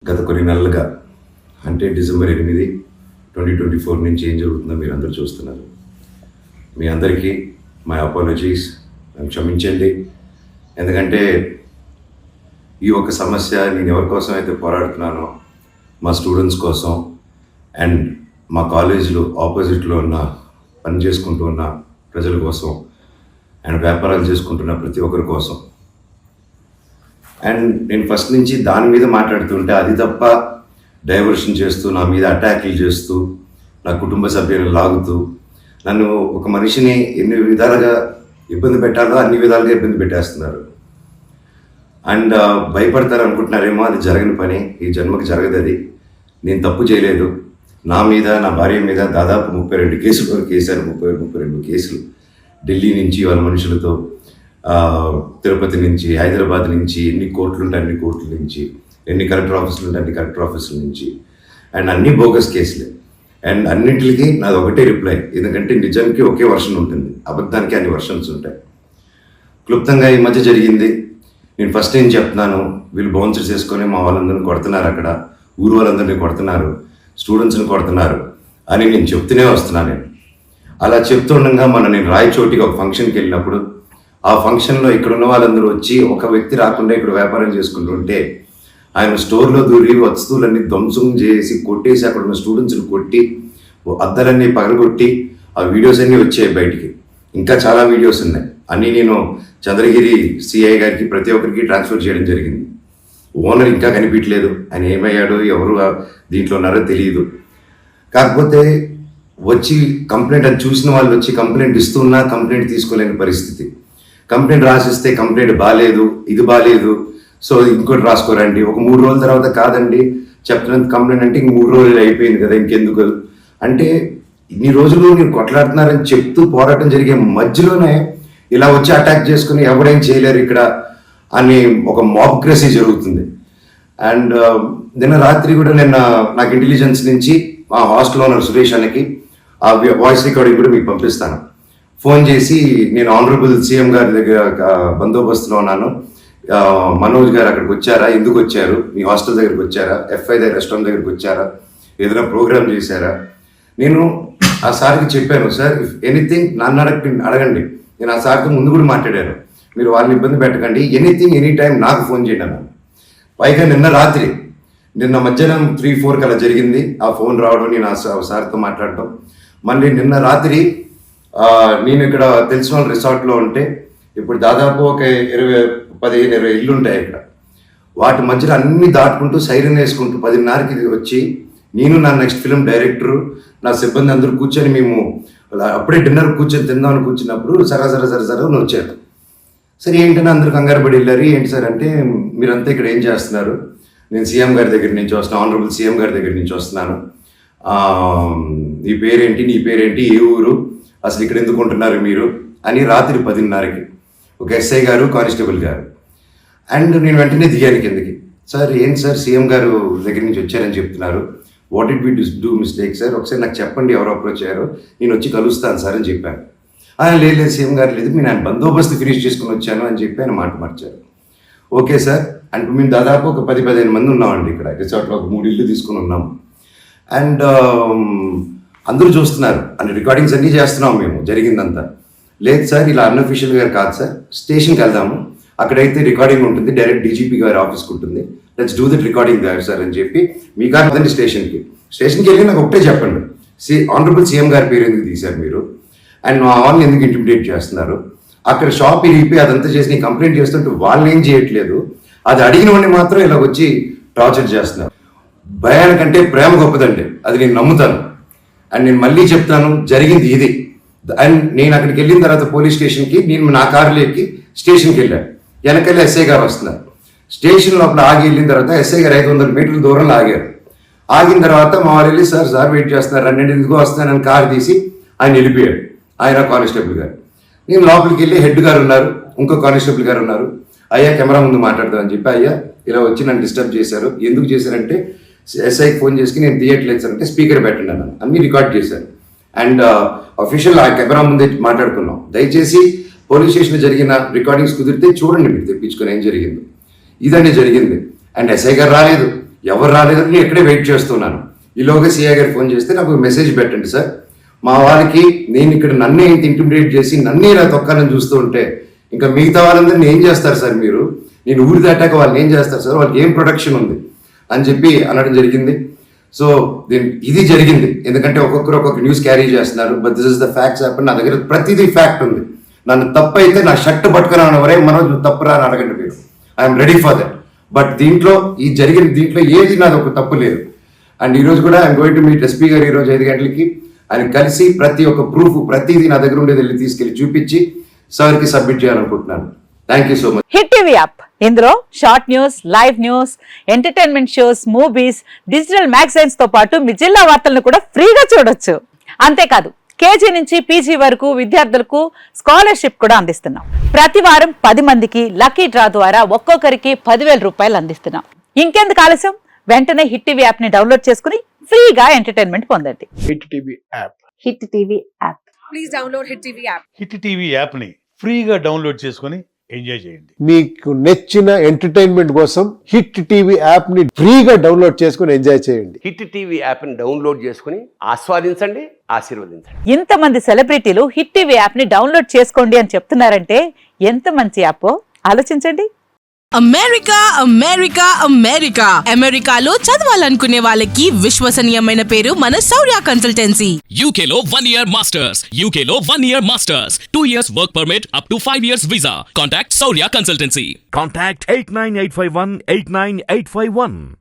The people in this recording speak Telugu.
గత కొన్ని నెలలుగా అంటే డిసెంబర్ 8, 2024 నుంచి ఏం జరుగుతుందో మీరు అందరూ చూస్తున్నారు. మీ అందరికీ మై అపాలజీస్, నన్ను క్షమించండి. ఎందుకంటే ఈ ఒక సమస్య నేను ఎవరి కోసం అయితే పోరాడుతున్నానో మా స్టూడెంట్స్ కోసం అండ్ మా కాలేజీలో ఆపోజిట్లో ఉన్న పని చేసుకుంటూ ఉన్న ప్రజల కోసం అండ్ వ్యాపారాలు చేసుకుంటున్న ప్రతి ఒక్కరి కోసం. అండ్ నేను ఫస్ట్ నుంచి దాని మీద మాట్లాడుతుంటే అది తప్ప డైవర్షన్ చేస్తూ నా మీద అటాక్లు చేస్తూ నా కుటుంబ సభ్యులను లాగుతూ నన్ను ఒక మనిషిని ఎన్ని విధాలుగా ఇబ్బంది పెట్టాలో అన్ని విధాలుగా ఇబ్బంది పెట్టేస్తున్నారు. అండ్ భయపడతారు అనుకుంటున్నారేమో, అది జరగని పని, ఈ జన్మకి జరగదు. అది నేను తప్పు చేయలేదు. నా మీద, నా భార్య మీద దాదాపు 32 కేసుల వరకు వేశారు. 32 కేసులు ఢిల్లీ నుంచి వాళ్ళ మనుషులతో, తిరుపతి నుంచి, హైదరాబాద్ నుంచి, ఎన్ని కోర్టులు ఉంటే అన్ని కోర్టుల నుంచి, ఎన్ని కలెక్టర్ ఆఫీసులు ఉంటే అన్ని కలెక్టర్ ఆఫీసుల నుంచి, అండ్ అన్ని బోగస్ కేసులే. అండ్ అన్నింటికి నాది ఒకటే రిప్లై, ఎందుకంటే నిజానికి ఒకే వర్షన్ ఉంటుంది, అబద్ధానికి అన్ని వర్షన్స్ ఉంటాయి. క్లుప్తంగా ఈ మధ్య జరిగింది. నేను ఫస్ట్ ఏం చెప్తున్నాను, వీళ్ళు బౌన్సర్స్ వేసుకొని మా వాళ్ళందరినీ కొడుతున్నారు, అక్కడ ఊరు వాళ్ళందరినీ కొడుతున్నారు, స్టూడెంట్స్ని కొడుతున్నారు అని నేను చెప్తూనే వస్తున్నాను. నేను అలా చెప్తుండగా నేను రాయచోటికి ఒక ఫంక్షన్కి వెళ్ళినప్పుడు ఆ ఫంక్షన్లో ఇక్కడ ఉన్న వాళ్ళందరూ వచ్చి ఒక వ్యక్తి రాకుండా ఇక్కడ వ్యాపారం చేసుకుంటుంటే ఆయన స్టోర్లో దూరి వస్తువులన్నీ ధ్వంసం చేసి కొట్టేసి అక్కడ ఉన్న స్టూడెంట్స్ని కొట్టి అద్దాలన్నీ పగలగొట్టి ఆ వీడియోస్ అన్నీ వచ్చాయి బయటికి. ఇంకా చాలా వీడియోస్ ఉన్నాయి. అన్నీ నేను చంద్రగిరి సిఐ గారికి ప్రతి ఒక్కరికి ట్రాన్స్ఫర్ చేయడం జరిగింది. ఓనర్ ఇంకా కనిపించలేదు, ఆయన ఏమయ్యాడో ఎవరు దీంట్లో ఉన్నారో తెలియదు. కాకపోతే వచ్చి కంప్లైంట్ అది చూసిన వాళ్ళు వచ్చి కంప్లైంట్ ఇస్తున్నా కంప్లైంట్ తీసుకోలేని పరిస్థితి. కంప్లైంట్ రాసిస్తే కంప్లైంట్ బాగాలేదు, ఇది బాగాలేదు, సో ఇంకోటి రాసుకోరండి. ఒక 3 రోజుల తర్వాత కాదండి చెప్తున్నంత కంప్లైంట్ అంటే ఇంక 3 రోజులు అయిపోయింది కదా, ఇంకెందుకు అంటే ఇన్ని రోజులు మీరు కొట్లాడుతున్నారని చెప్తూ పోరాటం జరిగే మధ్యలోనే ఇలా వచ్చి అటాక్ చేసుకుని ఎవరేం చేయలేరు ఇక్కడ అని ఒక మాబ్క్రసీ జరుగుతుంది. అండ్ నిన్న రాత్రి కూడా నాకు ఇంటెలిజెన్స్ నుంచి మా హాస్టల్ ఓనర్ సురేష్ అన్నకి ఆ వాయిస్ రికార్డింగ్ కూడా మీకు పంపిస్తాను. ఫోన్ చేసి నేను ఆనరబుల్ సీఎం గారి దగ్గర బందోబస్తులో ఉన్నాను, మనోజ్ గారు అక్కడికి వచ్చారా, ఎందుకు వచ్చారు, మీ హాస్టల్ దగ్గరికి వచ్చారా, ఎఫ్ఐ దగ్గర రెస్టారెంట్ దగ్గరికి వచ్చారా, ఏదైనా ప్రోగ్రామ్ చేశారా. నేను ఆ సార్కి చెప్పాను, సార్ ఇఫ్ ఎనీథింగ్ నన్ను అడగండి. నేను ఆ సార్తో ముందు కూడా మాట్లాడాను, మీరు వాళ్ళని ఇబ్బంది పెట్టకండి, ఎనీథింగ్ ఎనీ టైం నాకు ఫోన్ చేయండి అన్నాను. పైగా నిన్న మధ్యాహ్నం 3-4 అలా జరిగింది ఆ ఫోన్ రావడం, నేను ఆ సార్తో మాట్లాడటం. మళ్ళీ నిన్న రాత్రి నేను ఇక్కడ తెలిసిన వాళ్ళ రిసార్ట్లో ఉంటే ఇప్పుడు దాదాపు ఒక 15-20 ఇళ్ళు ఉంటాయి ఇక్కడ. వాటి మధ్యలో అన్ని దాటుకుంటూ సైరన్ వేసుకుంటూ 10:30కి వచ్చి నేను నా నెక్స్ట్ ఫిల్మ్ డైరెక్టరు నా సిబ్బంది అందరూ కూర్చొని మేము అప్పుడే డిన్నర్ కూర్చొని తిందామని కూర్చున్నప్పుడు సరే అని వచ్చారు. సరే ఏంటని అందరూ కంగారు పడి వెళ్ళారు. ఏంటి సార్ అంటే, మీరంతా ఇక్కడ ఏం చేస్తున్నారు, నేను సీఎం గారి దగ్గర నుంచి వస్తున్నాను, ఆనరబుల్ సీఎం గారి దగ్గర నుంచి వస్తున్నాను, నీ పేరేంటి, ఏ ఊరు, అసలు ఇక్కడ ఎందుకు ఉంటున్నారు మీరు అని రాత్రి 10:30కి ఒక ఎస్ఐ గారు, కానిస్టేబుల్ గారు. అండ్ నేను వెంటనే దిగాను కిందకి. సార్ ఏంటి సార్ సీఎం గారు దగ్గర నుంచి వచ్చారని చెప్తున్నారు, what it be do mistake sir, ఒకసారి నాకు చెప్పండి ఎవరు అప్రోచ్ అయ్యారో, నేను వచ్చి కలుస్తాను సార్ అని చెప్పాను. లేదు సీఎం గారు లేదు, నేను ఆయన బందోబస్తు ఫినిష్ చేసుకుని వచ్చాను అని చెప్పి ఆయన మాట మార్చారు. ఓకే సార్ అంటే మేము దాదాపు ఒక 10-15 మంది ఉన్నామండి ఇక్కడ రిసార్ట్లో, ఒక 3 ఇళ్ళు తీసుకుని ఉన్నాము. అండ్ అందరూ చూస్తున్నారు, అంటే రికార్డింగ్స్ అన్నీ చేస్తున్నాము మేము జరిగిందంతా. లేదు సార్ ఇలా అన్అఫీషియల్ గారు కాదు సార్, స్టేషన్కి వెళ్దాము, అక్కడైతే రికార్డింగ్ ఉంటుంది, డైరెక్ట్ డీజీపీ గారి ఆఫీస్కి ఉంటుంది, లెట్స్ డూ దట్ రికార్డింగ్ గారు సార్ అని చెప్పి మీ కాదు కదండి స్టేషన్కి వెళ్ళి నాకు ఒకటే చెప్పండి, ఆనరబుల్ సీఎం గారి పేరు ఎందుకు తీశారు మీరు, అండ్ మా వాళ్ళని ఎందుకు ఇంటిమిడేట్ చేస్తున్నారు, అక్కడ షాప్ ఇరిగిపోయి అదంతా చేసి కంప్లైంట్ చేస్తుంటే వాళ్ళని ఏం చేయట్లేదు, అది అడిగిన వాడిని మాత్రం ఇలా వచ్చి టార్చర్ చేస్తున్నారు. భయానికంటే ప్రేమ గొప్పదండి, అది నేను నమ్ముతాను. అండ్ నేను మళ్ళీ చెప్తాను, జరిగింది ఇది. అండ్ నేను అక్కడికి వెళ్ళిన తర్వాత పోలీస్ స్టేషన్కి నేను నా కారులో ఎక్కి స్టేషన్కి వెళ్ళాను. వెనకెళ్ళి ఎస్ఐ గారు వస్తున్నారు. స్టేషన్ లోపల ఆగి వెళ్ళిన తర్వాత ఎస్ఐ గారు 500 మీటర్ల దూరంలో ఆగారు. ఆగిన తర్వాత మా వాళ్ళు వెళ్ళి సార్ వెయిట్ చేస్తున్నారు, 2 ఎందుకు వస్తున్నారని కారు తీసి ఆయన వెళ్ళిపోయాడు, ఆయన కానిస్టేబుల్ గారు. నేను లోపలికి వెళ్ళి హెడ్ గారు ఉన్నారు, ఇంకో కానిస్టేబుల్ గారు ఉన్నారు. అయ్యా కెమెరా ముందు మాట్లాడదామని చెప్పి, అయ్యా ఇలా వచ్చి నన్ను డిస్టర్బ్ చేశారు, ఎందుకు చేశారంటే ఎస్ఐకి ఫోన్ చేసి నేను తీయట్లేదు సార్ అంటే స్పీకర్ పెట్టండి అన్నాను, అన్నీ రికార్డ్ చేశారు. అండ్ అఫీషియల్ ఆ కెమెరా ముందే మాట్లాడుకున్నాం. దయచేసి పోలీస్ స్టేషన్లో జరిగిన రికార్డింగ్స్ కుదిరితే చూడండి, మీరు తెప్పించుకొని ఏం జరిగిందో. ఇదండి జరిగింది. అండ్ ఎస్ఐ గారు రాలేదు, ఎవరు రాలేదని నేను ఇక్కడే వెయిట్ చేస్తున్నాను. ఈలోగా సిఐ గారు ఫోన్ చేస్తే నాకు మెసేజ్ పెట్టండి సార్, మా వాళ్ళకి నేను ఇక్కడ నన్నే ఇంత ఇంటిమిడేట్ చేసి నన్నే ఇలా తొక్కాలని చూస్తూ ఉంటే ఇంకా మిగతా వాళ్ళందరినీ ఏం చేస్తారు సార్ మీరు, నేను ఊరి దాటాక వాళ్ళని ఏం చేస్తారు సార్, వాళ్ళకి ఏం ప్రొటెక్షన్ ఉంది అని చెప్పి అనడం జరిగింది. సో ఇది జరిగింది, ఎందుకంటే ఒక్కొక్కరు ఒక్కొక్క న్యూస్ క్యారీ చేస్తున్నారు. But this is the facts happen. నా దగ్గర ప్రతిదీ ఫ్యాక్ట్ ఉంది. నన్ను తప్పు అయితే నా షర్ట్ పట్టుకున్నాను వరే మనం తప్పురా అని అడగండి మీరు, I'm ready for that. But దీంట్లో దీంట్లో ఏది నాది ఒక తప్పు లేదు. అండ్ ఈరోజు కూడా I'm going to meet SP గారు ఈరోజు 5 గంటలకి. ఆయన కలిసి ప్రతి ఒక్క ప్రూఫ్ ప్రతిదీ నా దగ్గర ఉండేది వెళ్ళి తీసుకెళ్లి చూపించి సార్కి సబ్మిట్ చేయాలనుకుంటున్నాను. Thank you so much. Hit TV app, ఇందులో short news, live news, entertainment shows, movies, digital magazines తో పాటు మీ జిల్లా వార్తలను కూడా ఫ్రీగా చూడొచ్చు. అంతేకాదు కేజీ నుంచి పీజీ వరకు విద్యార్థులకు స్కాలర్షిప్ కూడా అందిస్తున్నాం. ప్రతి వారం 10 మందికి లక్కీ డ్రా ద్వారా ఒక్కొక్కరికి 10,000 రూపాయలు అందిస్తున్నాం. ఇంకెందుకు ఆలస్యం, వెంటనే హిట్ టీవీ యాప్ ని డౌన్లోడ్ చేసుకుని ఫ్రీగా ఎంటర్టైన్మెంట్ పొందండి. Hit TV app. Hit TV app. Please download hit TV app. Hit TV యాప్ని ఫ్రీగా డౌన్లోడ్ చేసుకొని ఎంజాయ్ చేయండి. మీకు నచ్చిన ఎంటర్టైన్మెంట్ కోసం హిట్ టీవీ యాప్ ని ఫ్రీగా డౌన్లోడ్ చేసుకుని ఎంజాయ్ చేయండి. హిట్ టీవీ యాప్ని డౌన్లోడ్ చేసుకుని ఆస్వాదించండి, ఆశీర్వదించండి. ఇంతమంది సెలబ్రిటీలు హిట్ టీవీ యాప్ ని డౌన్లోడ్ చేసుకోండి అని చెప్తున్నారంటే ఎంత మంచి యాప్ ఆలోచించండి. అమెరికా అమెరికా అమెరికా అమెరికాలో చదవాలనుకునే వాళ్ళకి విశ్వసనీయమైన పేరు మన శౌర్య కన్సల్టెన్సీ. UK లో 1 year masters, UK లో 1 year masters, 2 years work permit up to 5 years visa. Contact Saurya Consultancy. Contact 89851 89851.